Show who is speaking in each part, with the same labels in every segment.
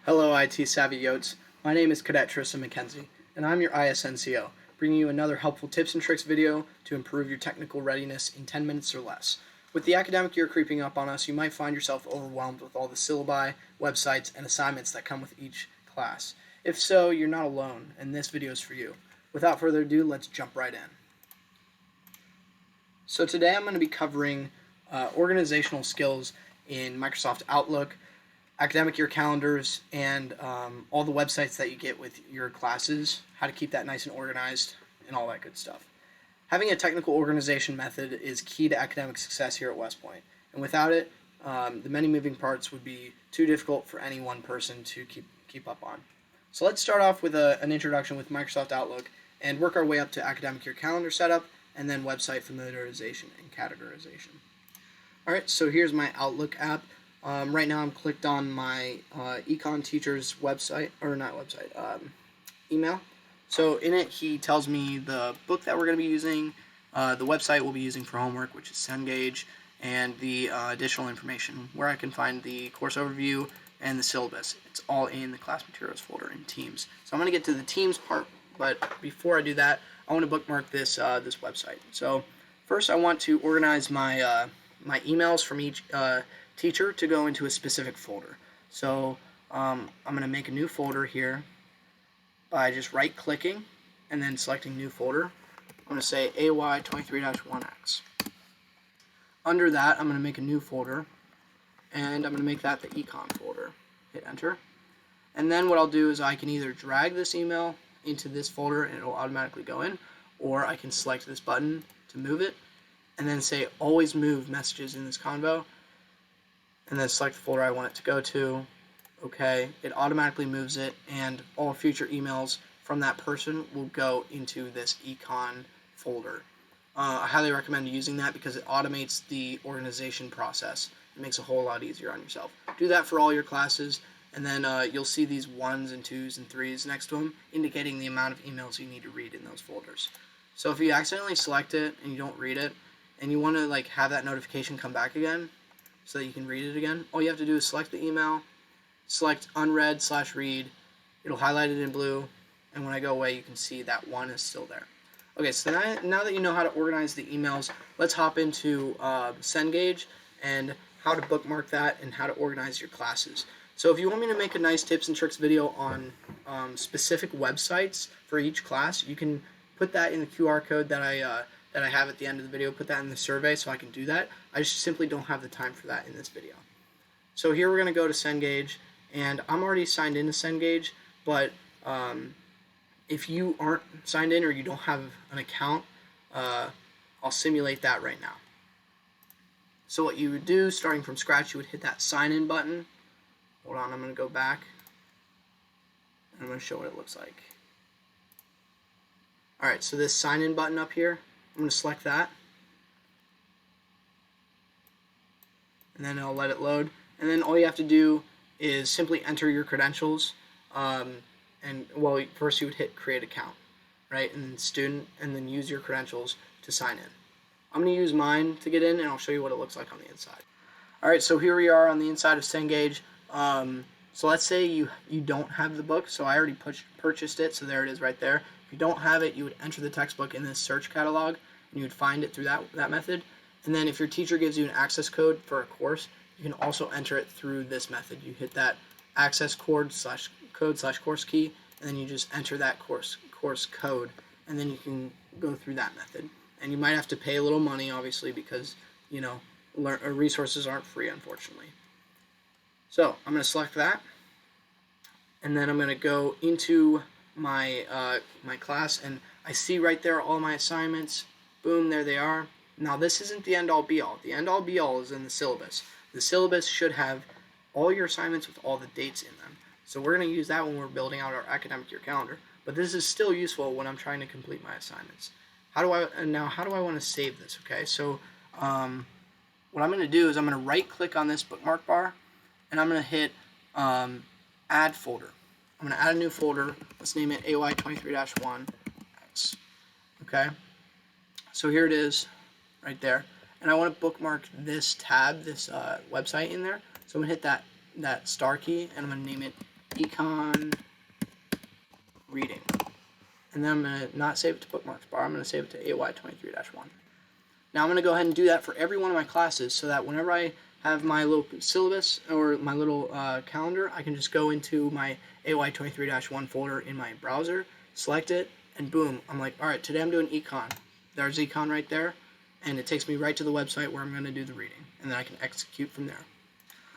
Speaker 1: Hello IT Savvy Yotes, my name is Cadet Tristan McKenzie, and I'm your ISNCO, bringing you another helpful tips and tricks video to improve your technical readiness in 10 minutes or less. With the academic year creeping up on us, you might find yourself overwhelmed with all the syllabi, websites, and assignments that come with each class. If so, you're not alone, and this video is for you. Without further ado, let's jump right in. So today I'm going to be covering organizational skills in Microsoft Outlook, academic year calendars, and all the websites that you get with your classes, how to keep that nice and organized, and all that good stuff. Having a technical organization method is key to academic success here at West Point, and without it, the many moving parts would be too difficult for any one person to keep up on. So let's start off with an introduction with Microsoft Outlook and work our way up to academic year calendar setup and then website familiarization and categorization. Alright, so here's my Outlook app. Right now I'm clicked on my econ teacher's website, or not website, email. So in it he tells me the book that we're going to be using, the website we'll be using for homework, which is Cengage, and the additional information where I can find the course overview and the syllabus. It's all in the class materials folder in Teams. So I'm going to get to the Teams part, but before I do that, I want to bookmark this this website. So first I want to organize my my emails from each teacher to go into a specific folder. So I'm going to make a new folder here by just right clicking and then selecting new folder. I'm going to say AY23-1X. Under that I'm going to make a new folder and I'm going to make that the econ folder. Hit enter. And then what I'll do is I can either drag this email into this folder and it'll automatically go in, or I can select this button to move it and then say always move messages in this convo, and then select the folder I want it to go to. Okay, it automatically moves it, and all future emails from that person will go into this econ folder. I highly recommend using that because it automates the organization process. It makes it a whole lot easier on yourself. Do that for all your classes, and then you'll see these 1s and 2s and 3s next to them, indicating the amount of emails you need to read in those folders. So if you accidentally select it and you don't read it, and you want to have that notification come back again so that you can read it again, all you have to do is select the email, select unread/read, it'll highlight it in blue, and when I go away you can see that 1 is still there. Okay, so now that you know how to organize the emails, let's hop into Cengage and how to bookmark that and how to organize your classes. So if you want me to make a nice tips and tricks video on specific websites for each class, you can put that in the QR code that I have at the end of the video. Put that in the survey so I can do that. I just simply don't have the time for that in this video. So here we're going to go to Cengage, and I'm already signed into Cengage, but if you aren't signed in or you don't have an account, I'll simulate that right now. So what you would do, starting from scratch, you would hit that sign in button. Hold on, I'm going to go back, and I'm going to show what it looks like. Alright, so this sign in button up here, I'm going to select that, and then I'll let it load, and then all you have to do is simply enter your credentials, and well, first you would hit create account, right, and then student, and then use your credentials to sign in. I'm going to use mine to get in, and I'll show you what it looks like on the inside. Alright, so here we are on the inside of Cengage. So let's say you don't have the book, so I already purchased it, so there it is right there. If you don't have it, you would enter the textbook in this search catalog, and you would find it through that method. And then if your teacher gives you an access code for a course, you can also enter it through this method. You hit that access code/course key, and then you just enter that course code, and then you can go through that method. And you might have to pay a little money, obviously, because resources aren't free, unfortunately. So I'm going to select that, and then I'm going to go into my my class, and I see right there all my assignments. Boom, there they are. Now this isn't the end all be all. The end all be all is in the syllabus. The syllabus should have all your assignments with all the dates in them. So we're going to use that when we're building out our academic year calendar. But this is still useful when I'm trying to complete my assignments. How do I want to save this? Okay, so what I'm going to do is I'm going to right click on this bookmark bar, and I'm going to hit add folder. I'm going to add a new folder. Let's name it AY23-1X. Okay, so here it is right there, and I want to bookmark this tab, this website in there. So I'm going to hit that star key, and I'm going to name it econ reading. And then I'm going to not save it to bookmarks bar, I'm going to save it to AY23-1. Now I'm going to go ahead and do that for every one of my classes so that whenever I have my little syllabus or my little calendar, I can just go into my AY23-1 folder in my browser, select it, and boom, I'm like, alright, today I'm doing econ. There's econ right there, and it takes me right to the website where I'm going to do the reading, and then I can execute from there.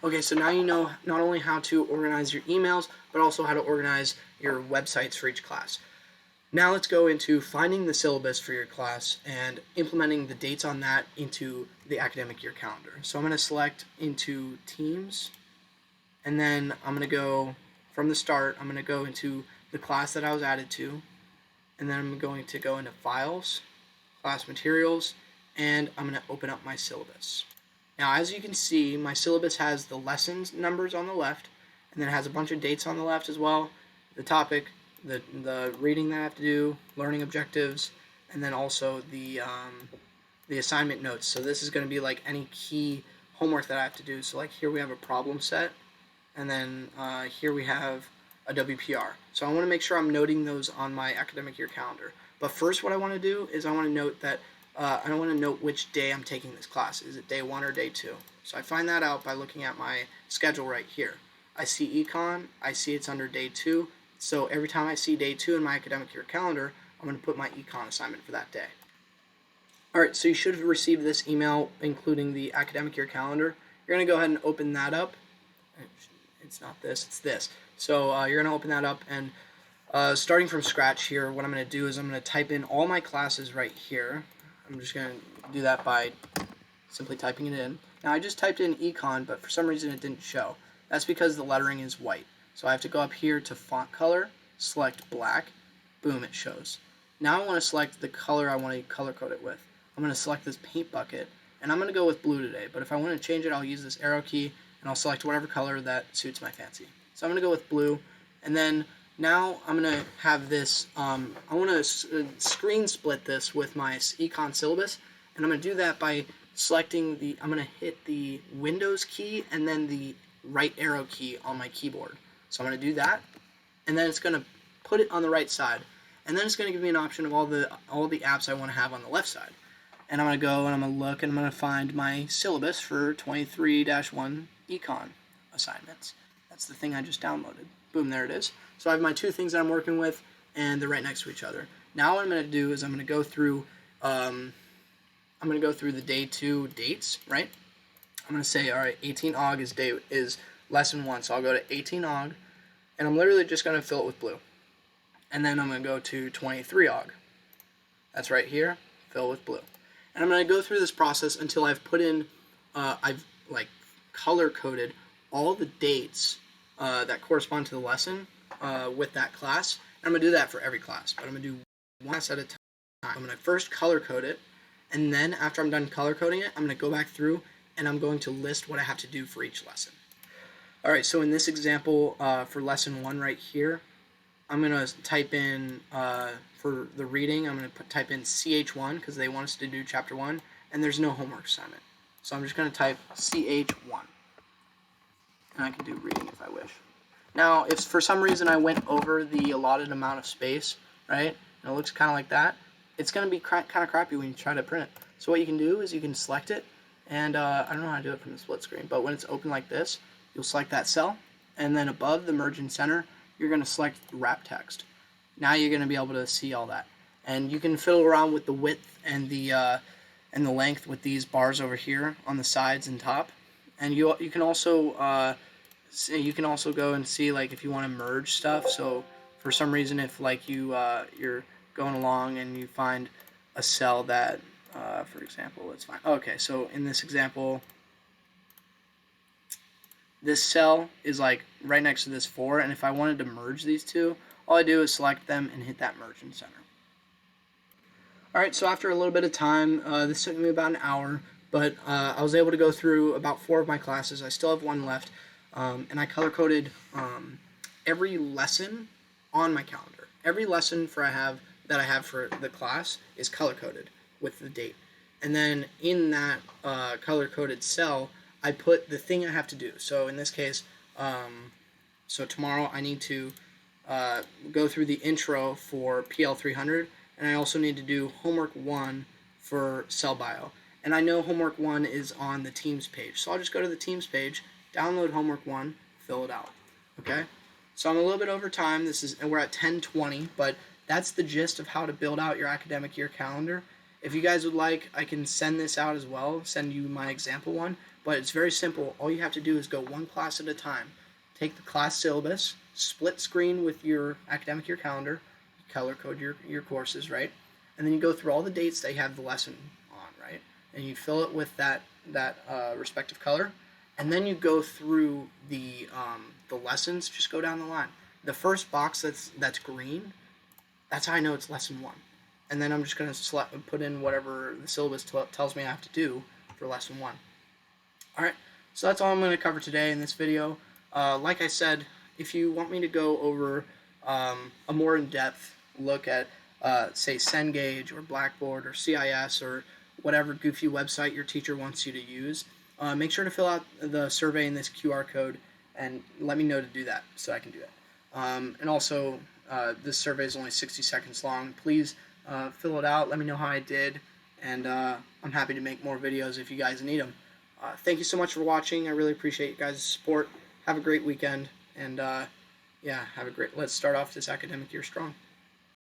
Speaker 1: Okay, so now you know not only how to organize your emails, but also how to organize your websites for each class. Now let's go into finding the syllabus for your class and implementing the dates on that into the academic year calendar. So I'm going to select into Teams, and then I'm going to go from the start, I'm going to go into the class that I was added to, and then I'm going to go into Files, Class Materials, and I'm going to open up my syllabus. Now as you can see, my syllabus has the lessons numbers on the left, and then it has a bunch of dates on the left as well, the topic, the reading that I have to do, learning objectives, and then also the assignment notes. So this is going to be like any key homework that I have to do. So like here we have a problem set, and then here we have a WPR. So I want to make sure I'm noting those on my academic year calendar. But first what I want to do is I want to note that I want to note which day I'm taking this class. Is it day 1 or day 2? So I find that out by looking at my schedule right here. I see econ, I see it's under day 2. So every time I see day 2 in my academic year calendar, I'm going to put my econ assignment for that day. Alright, so you should have received this email including the academic year calendar. You're going to go ahead and open that up. It's not this, it's this. So you're going to open that up, and starting from scratch here, what I'm going to do is I'm going to type in all my classes right here. I'm just going to do that by simply typing it in. Now I just typed in econ, but for some reason it didn't show. That's because the lettering is white. So I have to go up here to font color, select black, boom, it shows. Now I want to select the color I want to color code it with. I'm going to select this paint bucket, and I'm going to go with blue today, but if I want to change it, I'll use this arrow key, and I'll select whatever color that suits my fancy. So I'm going to go with blue, and then now I'm going to have this, I want to screen split this with my econ syllabus, and I'm going to do that by selecting I'm going to hit the Windows key and then the right arrow key on my keyboard. So I'm going to do that, and then it's going to put it on the right side, and then it's going to give me an option of all the apps I want to have on the left side. And I'm going to go and I'm going to look and I'm going to find my syllabus for 23-1 econ assignments. That's the thing I just downloaded. Boom, there it is. So I have my two things that I'm working with, and they're right next to each other. Now what I'm going to do is I'm going to go through the day 2 dates, right? I'm going to say, all right, 18 Aug is lesson 1, so I'll go to 18 Aug, and I'm literally just going to fill it with blue. And then I'm going to go to 23 Aug. That's right here, fill with blue. And I'm going to go through this process until I've put in, I've like color-coded all the dates that correspond to the lesson with that class. And I'm going to do that for every class, but I'm going to do one class at a time. I'm going to first color-code it, and then after I'm done color-coding it, I'm going to go back through and I'm going to list what I have to do for each lesson. Alright, so in this example for lesson 1 right here, I'm going to type in, for the reading, I'm going to type in CH1 because they want us to do chapter 1, and there's no homework assignment. So I'm just going to type CH1, and I can do reading if I wish. Now, if for some reason I went over the allotted amount of space, right, and it looks kind of like that, it's going to be kind of crappy when you try to print it. So what you can do is you can select it, and I don't know how to do it from the split screen, but when it's open like this, you'll select that cell, and then above the merge and center, you're going to select wrap text. Now you're going to be able to see all that. And you can fiddle around with the width and the length with these bars over here on the sides and top. And you can also go and see like if you want to merge stuff. So for some reason, if like you're going along and you find a cell that, for example, let's find. Okay, so in this example, this cell is like right next to this 4, and if I wanted to merge these two, all I do is select them and hit that merge in center. Alright, so after a little bit of time, this took me about an hour, but I was able to go through about 4 of my classes. I still have 1 left, and I color-coded every lesson on my calendar. Every lesson that I have for the class is color-coded with the date. And then in that color-coded cell, I put the thing I have to do. So in this case, So tomorrow I need to go through the intro for PL 300, and I also need to do homework 1 for cell bio. And I know homework 1 is on the Teams page, so I'll just go to the Teams page, download homework 1, fill it out. Okay? So I'm a little bit over time. And we're at 10:20, but that's the gist of how to build out your academic year calendar. If you guys would like, I can send this out as well, send you my example one, but it's very simple. All you have to do is go one class at a time. Take the class syllabus, split screen with your academic year calendar, color code your courses, right? And then you go through all the dates that you have the lesson on, right? And you fill it with that respective color. And then you go through the lessons. Just go down the line. The first box that's green, that's how I know it's lesson 1. And then I'm just going to put in whatever the syllabus tells me I have to do for lesson 1. All right, so that's all I'm going to cover today in this video. Like I said, if you want me to go over a more in-depth look at, say, Cengage or Blackboard or CIS or whatever goofy website your teacher wants you to use, make sure to fill out the survey in this QR code and let me know to do that so I can do it. And also, this survey is only 60 seconds long. Please fill it out. Let me know how I did, and I'm happy to make more videos if you guys need them. Thank you so much for watching. I really appreciate you guys' support. Have a great weekend, and yeah, let's start off this academic year strong.